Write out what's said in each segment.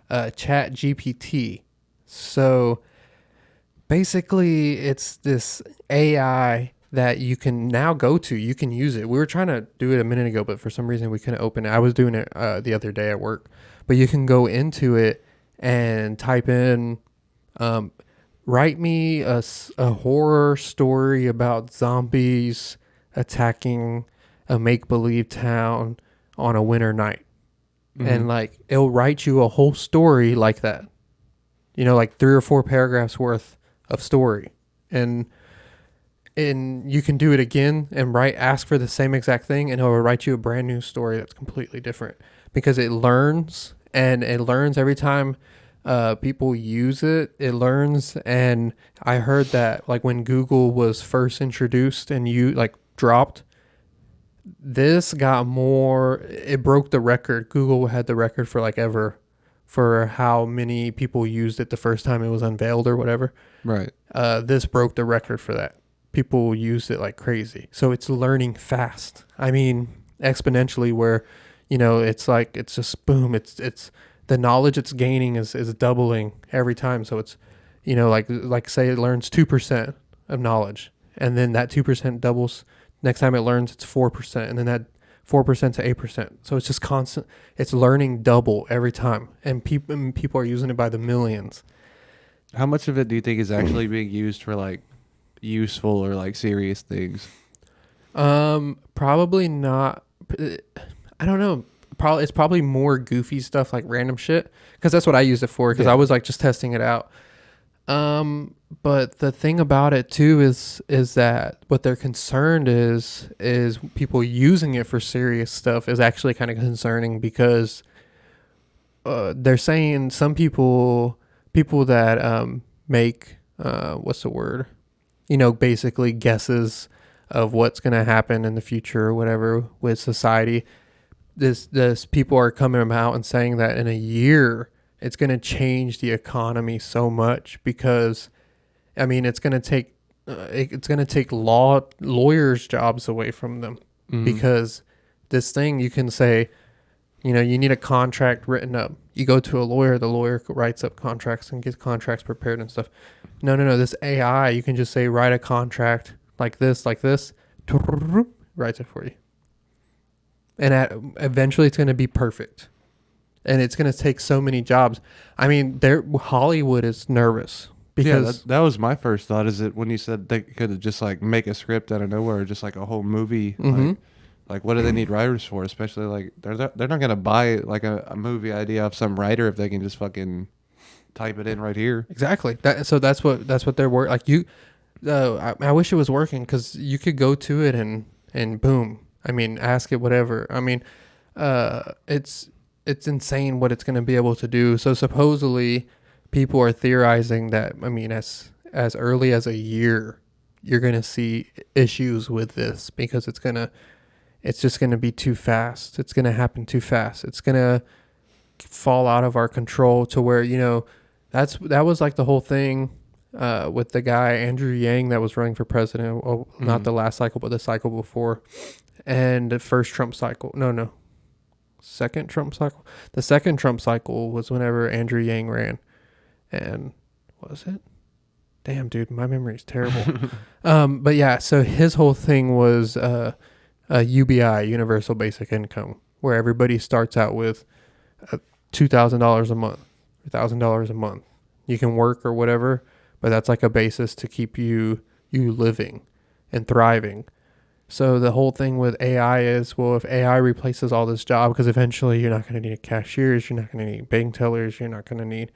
ChatGPT. So basically, it's this AI that you can now go to. You can use it. We were trying to do it a minute ago, but for some reason we couldn't open it. I was doing it the other day at work. But you can go into it and type in, write me a horror story about zombies attacking a make-believe town on a winter night. And like it'll write you a whole story like that. Like 3 or 4 paragraphs worth of story. And you can do it again and ask for the same exact thing, and it'll write you a brand new story that's completely different, because it learns, and it learns every time people use it. It learns. And I heard that like when Google was first introduced and you like dropped, this got more, it broke the record. Google had the record for like ever for how many people used it the first time it was unveiled or whatever. Right. This broke the record for that. People used it like crazy. So it's learning fast. I mean, exponentially, where, it's like, it's just boom. It's the knowledge it's gaining is doubling every time. So it's, like say it learns 2% of knowledge, and then that 2% doubles. Next time it learns, it's 4%, and then that 4% to 8%. So it's just constant. It's learning double every time, and people are using it by the millions. How much of it do you think is actually being used for like useful or like serious things? Probably not. I don't know. It's probably more goofy stuff like random shit, because that's what I used it for, because I was like just testing it out. But the thing about it too is that what they're concerned is people using it for serious stuff is actually kind of concerning, because they're saying some people that make what's the word, basically guesses of what's going to happen in the future or whatever with society. This people are coming out and saying that in a year it's going to change the economy so much, because I mean it's going to take lawyers' jobs away from them, because this thing, you can say, you need a contract written up. You go to a lawyer, the lawyer writes up contracts and gets contracts prepared and stuff. No. This AI, you can just say, write a contract like this, writes it for you. And eventually it's going to be perfect. And it's going to take so many jobs. I mean, Hollywood is nervous. Because that was my first thought, is that when you said they could just like make a script out of nowhere, just like a whole movie, like what do they need writers for? Especially like they're not going to buy like a movie idea of some writer if they can just fucking type it in right here. Exactly. That's what they're working. Like I wish it was working, because you could go to it and boom. I mean, ask it whatever. I mean, it's insane what it's going to be able to do. So supposedly people are theorizing that, I mean, as early as a year, you're going to see issues with this, because it's just going to be too fast. It's going to happen too fast. It's going to fall out of our control to where, that was like the whole thing with the guy, Andrew Yang, that was running for president. Well, not the last cycle, but the cycle before. And the first Trump cycle. No. Second Trump cycle. The second Trump cycle was whenever Andrew Yang ran. And was it? Damn, dude, my memory is terrible. But yeah, so his whole thing was a UBI, Universal Basic Income, where everybody starts out with $2,000 a month, $1,000 a month. You can work or whatever, but that's like a basis to keep you living and thriving. So the whole thing with AI is, well, if AI replaces all this job, because eventually you're not going to need cashiers, you're not going to need bank tellers, you're not going to need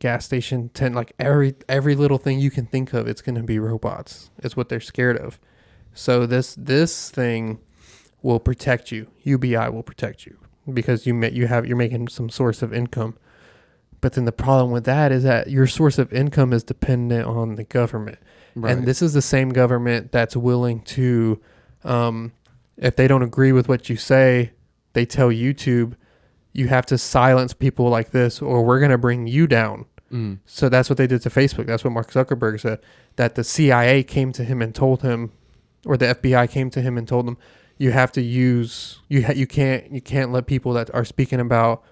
gas station like every little thing you can think of, it's going to be robots. It's what they're scared of. So this thing will protect you. UBI will protect you, because you're making some source of income. But then the problem with that is that your source of income is dependent on the government. Right. And this is the same government that's willing to, if they don't agree with what you say, they tell YouTube, you have to silence people like this, or we're going to bring you down. So that's what they did to Facebook. That's what Mark Zuckerberg said, that the CIA came to him and told him, or the FBI came to him and told him, you have to use, you can't let people that are speaking about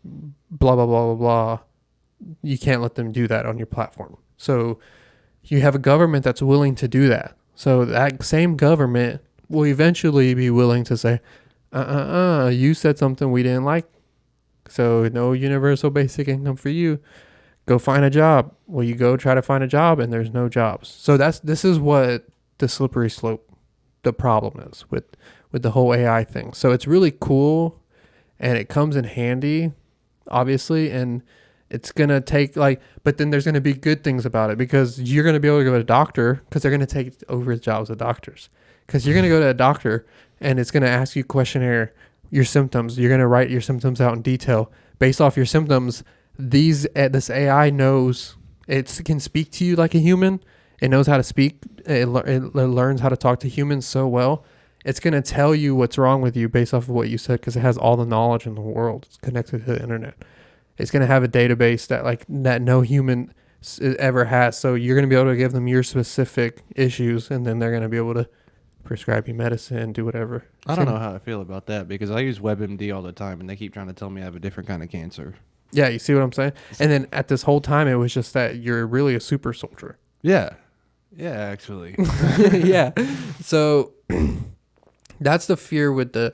blah blah blah blah blah. You can't let them do that on your platform. So you have a government that's willing to do that. So that same government will eventually be willing to say, you said something we didn't like. So no universal basic income for you. Go find a job. Well, you go try to find a job and there's no jobs. So this is what the slippery slope, the problem is with the whole AI thing. So it's really cool and it comes in handy, obviously, and it's gonna take but then there's gonna be good things about it because you're gonna be able to go to a doctor because they're gonna take over the jobs of doctors because you're gonna go to a doctor and it's gonna ask you questionnaire, your symptoms. You're gonna write your symptoms out in detail based off your symptoms. This AI knows it can speak to you like a human. It knows how to speak. It learns how to talk to humans so well. It's going to tell you what's wrong with you based off of what you said because it has all the knowledge in the world. It's connected to the internet. It's going to have a database that no human ever has. So you're going to be able to give them your specific issues, and then they're going to be able to prescribe you medicine, do whatever. I don't know how I feel about that because I use WebMD all the time, and they keep trying to tell me I have a different kind of cancer. Yeah, you see what I'm saying? And then at this whole time, it was just that you're really a super soldier. Yeah. Yeah, actually. Yeah. So that's the fear with the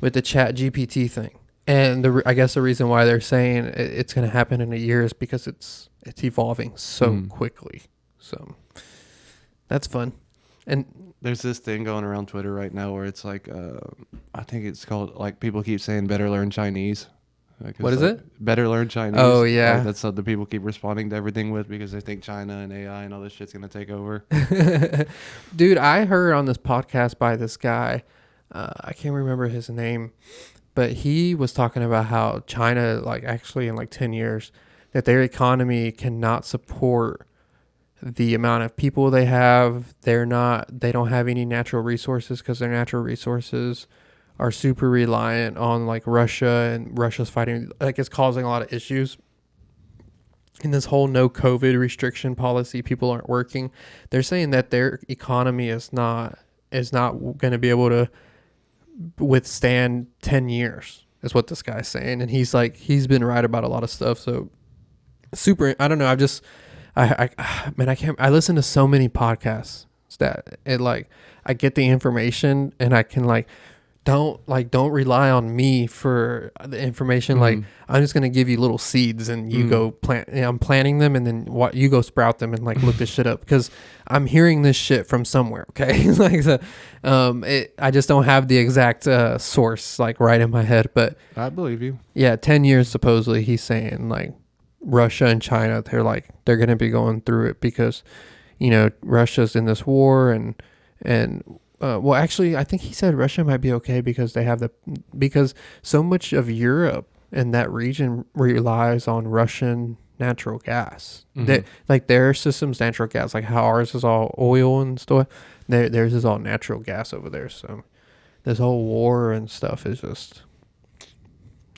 ChatGPT thing. And I guess the reason why they're saying it's going to happen in a year is because it's evolving so quickly. So that's fun. And there's this thing going around Twitter right now where it's like, I think it's called, like, people keep saying better learn Chinese. What is it? Better learn Chinese. Oh, yeah. Like, that's something people keep responding to everything with because they think China and AI and all this shit's going to take over. Dude, I heard on this podcast by this guy, I can't remember his name, but he was talking about how China, actually in 10 years, that their economy cannot support the amount of people they have. They don't have any natural resources because their natural resources are super reliant on Russia, and Russia's fighting, it's causing a lot of issues. In this whole no COVID restriction policy, people aren't working. They're saying that their economy is not going to be able to withstand 10 years is what this guy's saying. And he's been right about a lot of stuff. So super, I don't know. I listen to so many podcasts that I get the information and I can don't rely on me for the information. I'm just gonna give you little seeds and you go plant. I'm planting them and then you go sprout them and look this shit up because I'm hearing this shit from somewhere. Okay, I just don't have the exact source right in my head. But I believe you. Yeah, 10 years supposedly he's saying Russia and China they're gonna be going through it because Russia's in this war and well, actually, I think he said Russia might be okay because because so much of Europe and that region relies on Russian natural gas. Their system's natural gas, how ours is all oil and stuff. Theirs is all natural gas over there. So this whole war and stuff is just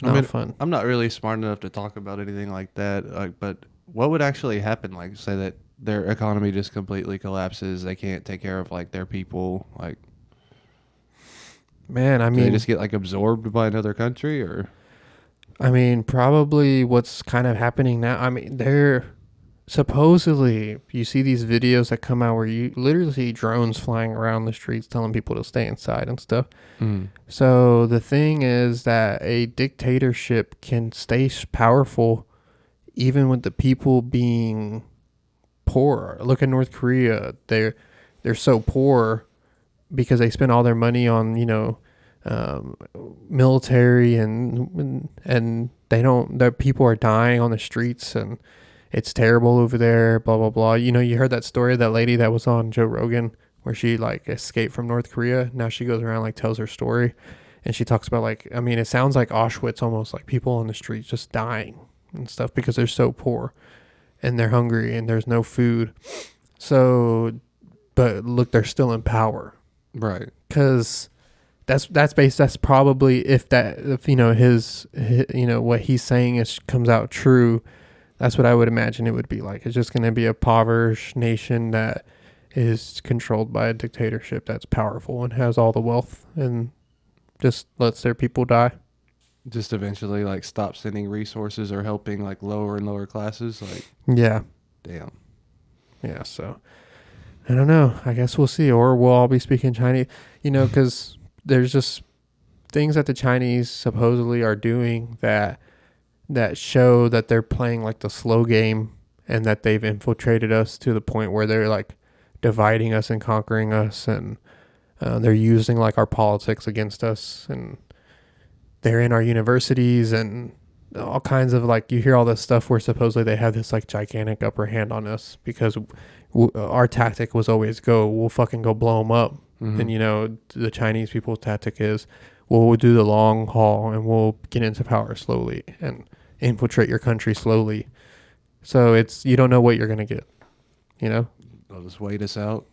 not fun. I'm not really smart enough to talk about anything like that. But what would actually happen? Say that their economy just completely collapses. They can't take care of their people. Man, I mean, do they just get absorbed by another country, or? I mean, probably what's kind of happening now. I mean, they're supposedly, you see these videos that come out where you literally see drones flying around the streets telling people to stay inside and stuff. So the thing is that a dictatorship can stay powerful even with the people being poor. Look at North Korea. They're so poor because they spend all their money on military and they don't. Their people are dying on the streets and it's terrible over there. Blah blah blah. You heard that story of that lady that was on Joe Rogan where she escaped from North Korea. Now she goes around tells her story, and she talks about it sounds like Auschwitz almost, people on the streets just dying and stuff because they're so poor. And they're hungry and there's no food. So, but look, they're still in power. Right. Because that's probably if his what he's saying comes out true, that's what I would imagine it would be like. It's just going to be a impoverished nation that is controlled by a dictatorship that's powerful and has all the wealth and just lets their people die. just eventually like stop sending resources or helping like lower and lower classes. Like, Yeah. damn. Yeah. So I don't know. I guess we'll see. Or we'll all be speaking Chinese, because there's just things that the Chinese supposedly are doing that show that they're playing like the slow game, and that they've infiltrated us to the point where they're like dividing us and conquering us, and they're using like our politics against us, and they're in our universities and all kinds of, like, you hear all this stuff where supposedly they have this like gigantic upper hand on us because our tactic was always we'll fucking go blow them up. Mm-hmm. And the Chinese people's tactic is we'll do the long haul and we'll get into power slowly and infiltrate your country slowly. So you don't know what you're going to get, you know? They'll just wait us out.